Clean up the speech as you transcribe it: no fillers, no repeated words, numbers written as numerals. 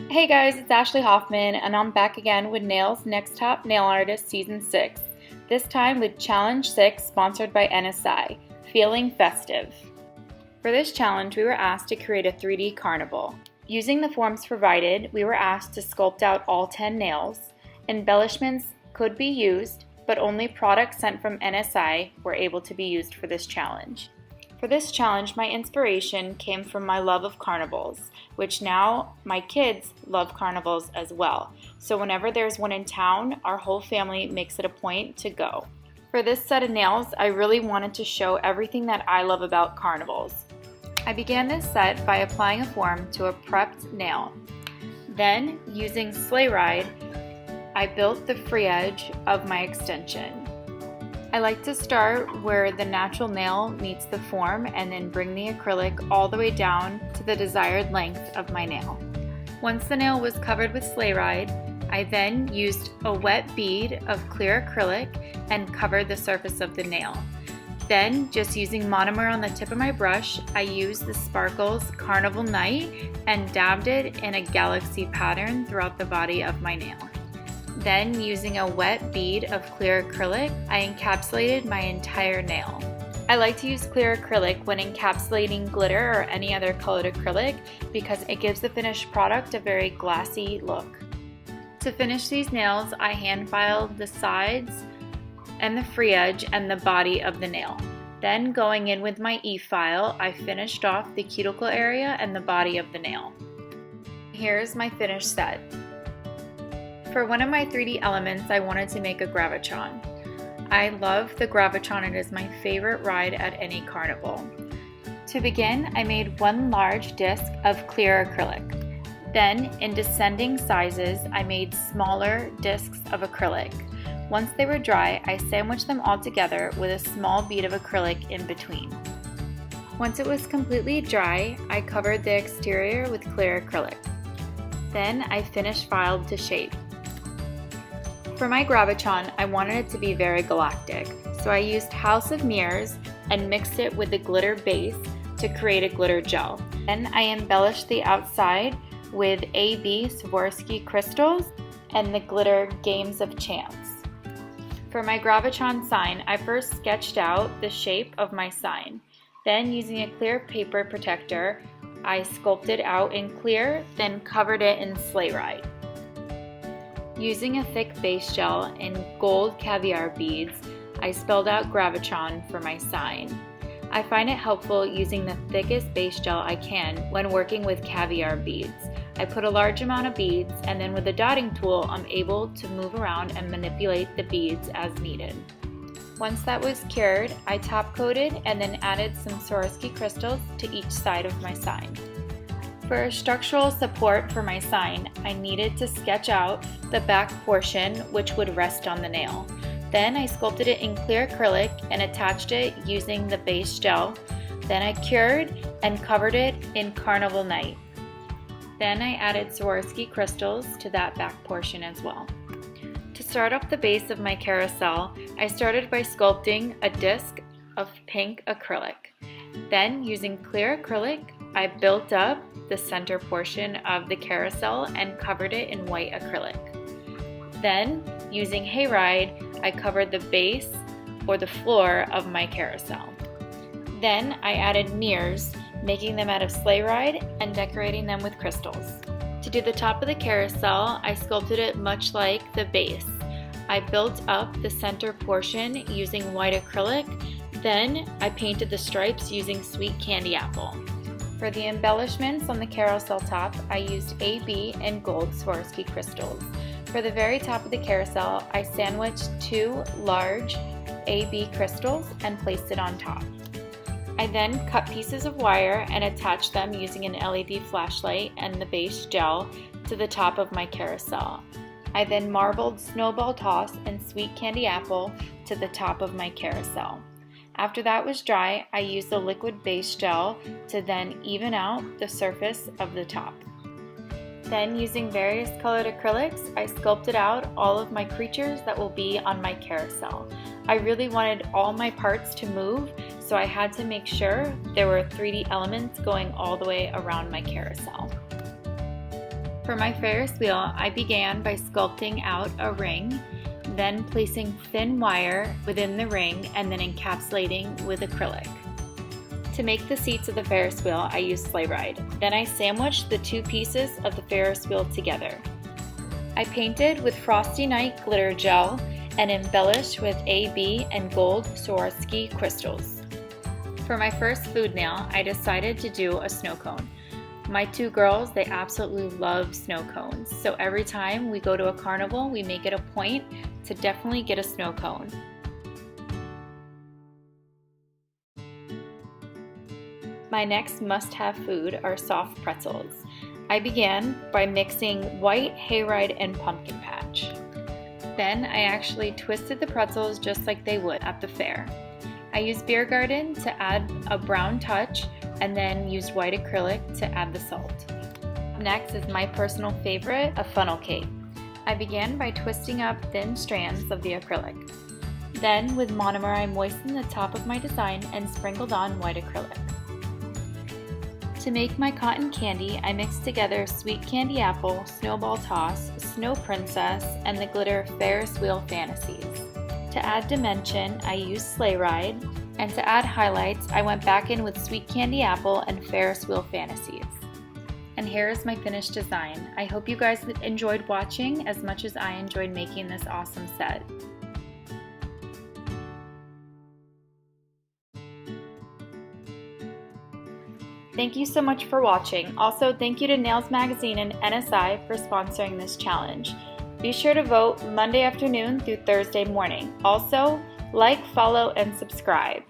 Hey guys, it's Ashley Hoffman, and I'm back again with Nail's Next Top Nail Artist Season 6, this time with Challenge 6 sponsored by NSI, Feeling Festive. For this challenge, we were asked to create a 3D carnival. Using the forms provided, we were asked to sculpt out all 10 nails. Embellishments could be used, but only products sent from NSI were able to be used for this challenge. For this challenge, my inspiration came from my love of carnivals, which now my kids love carnivals as well. So whenever there's one in town, our whole family makes it a point to go. For this set of nails, I really wanted to show everything that I love about carnivals. I began this set by applying a form to a prepped nail. Then, using Sleigh Ride, I built the free edge of my extension. I like to start where the natural nail meets the form and then bring the acrylic all the way down to the desired length of my nail. Once the nail was covered with Sleigh Ride, I then used a wet bead of clear acrylic and covered the surface of the nail. Then, just using monomer on the tip of my brush, I used the Sparkles Carnival Night and dabbed it in a galaxy pattern throughout the body of my nail. Then, using a wet bead of clear acrylic, I encapsulated my entire nail. I like to use clear acrylic when encapsulating glitter or any other colored acrylic because it gives the finished product a very glassy look. To finish these nails, I hand filed the sides and the free edge and the body of the nail. Then, going in with my e-file, I finished off the cuticle area and the body of the nail. Here's my finished set. For one of my 3D elements, I wanted to make a gravitron. I love the gravitron. It is my favorite ride at any carnival. To begin, I made one large disc of clear acrylic. Then, in descending sizes, I made smaller discs of acrylic. Once they were dry, I sandwiched them all together with a small bead of acrylic in between. Once it was completely dry, I covered the exterior with clear acrylic. Then I finished filed to shape. For my gravitron, I wanted it to be very galactic, so I used House of Mirrors and mixed it with the glitter base to create a glitter gel. Then I embellished the outside with AB Swarovski crystals and the glitter Games of Chance. For my gravitron sign, I first sketched out the shape of my sign. Then, using a clear paper protector, I sculpted out in clear, then covered it in Sleigh Ride. Using a thick base gel and gold caviar beads, I spelled out gravitron for my sign. I find it helpful using the thickest base gel I can when working with caviar beads. I put a large amount of beads, and then with the dotting tool, I'm able to move around and manipulate the beads as needed. Once that was cured, I top coated and then added some Swarovski crystals to each side of my sign. For structural support for my sign, I needed to sketch out the back portion which would rest on the nail. Then I sculpted it in clear acrylic and attached it using the base gel. Then I cured and covered it in Carnival Night. Then I added Swarovski crystals to that back portion as well. To start off the base of my carousel, I started by sculpting a disc of pink acrylic. Then, using clear acrylic, I built up the center portion of the carousel and covered it in white acrylic. Then, using Hayride, I covered the base or the floor of my carousel. Then I added mirrors, making them out of Sleigh Ride and decorating them with crystals. To do the top of the carousel, I sculpted it much like the base. I built up the center portion using white acrylic, then I painted the stripes using sweet candy apple. For the embellishments on the carousel top, I used AB and gold Swarovski crystals. For the very top of the carousel, I sandwiched 2 large AB crystals and placed it on top. I then cut pieces of wire and attached them using an LED flashlight and the base gel to the top of my carousel. I then marbled snowball toss and sweet candy apple to the top of my carousel. After that was dry, I used the liquid base gel to then even out the surface of the top. Then, using various colored acrylics, I sculpted out all of my creatures that will be on my carousel. I really wanted all my parts to move, so I had to make sure there were 3D elements going all the way around my carousel. For my Ferris wheel, I began by sculpting out a ring, then placing thin wire within the ring and then encapsulating with acrylic. To make the seats of the Ferris wheel, I used sleigh ride. Then I sandwiched the two pieces of the Ferris wheel together. I painted with Frosty Night glitter gel and embellished with AB and gold Swarovski crystals. For my first food nail, I decided to do a snow cone. My two girls, they absolutely love snow cones, so every time we go to a carnival, we make it a point to definitely get a snow cone. My next must-have food are soft pretzels. I began by mixing white hayride and pumpkin patch. Then I actually twisted the pretzels just like they would at the fair. I used Beer Garden to add a brown touch and then used white acrylic to add the salt. Next is my personal favorite, a funnel cake. I began by twisting up thin strands of the acrylic. Then with monomer I moistened the top of my design and sprinkled on white acrylic. To make my cotton candy, I mixed together sweet candy apple, snowball toss, snow princess, and the glitter Ferris wheel fantasies. To add dimension, I used sleigh ride, and to add highlights, I went back in with sweet candy apple and Ferris wheel fantasies. And here is my finished design. I hope you guys enjoyed watching as much as I enjoyed making this awesome set. Thank you so much for watching. Also, thank you to Nails Magazine and NSI for sponsoring this challenge. Be sure to vote Monday afternoon through Thursday morning. Also, like, follow, and subscribe.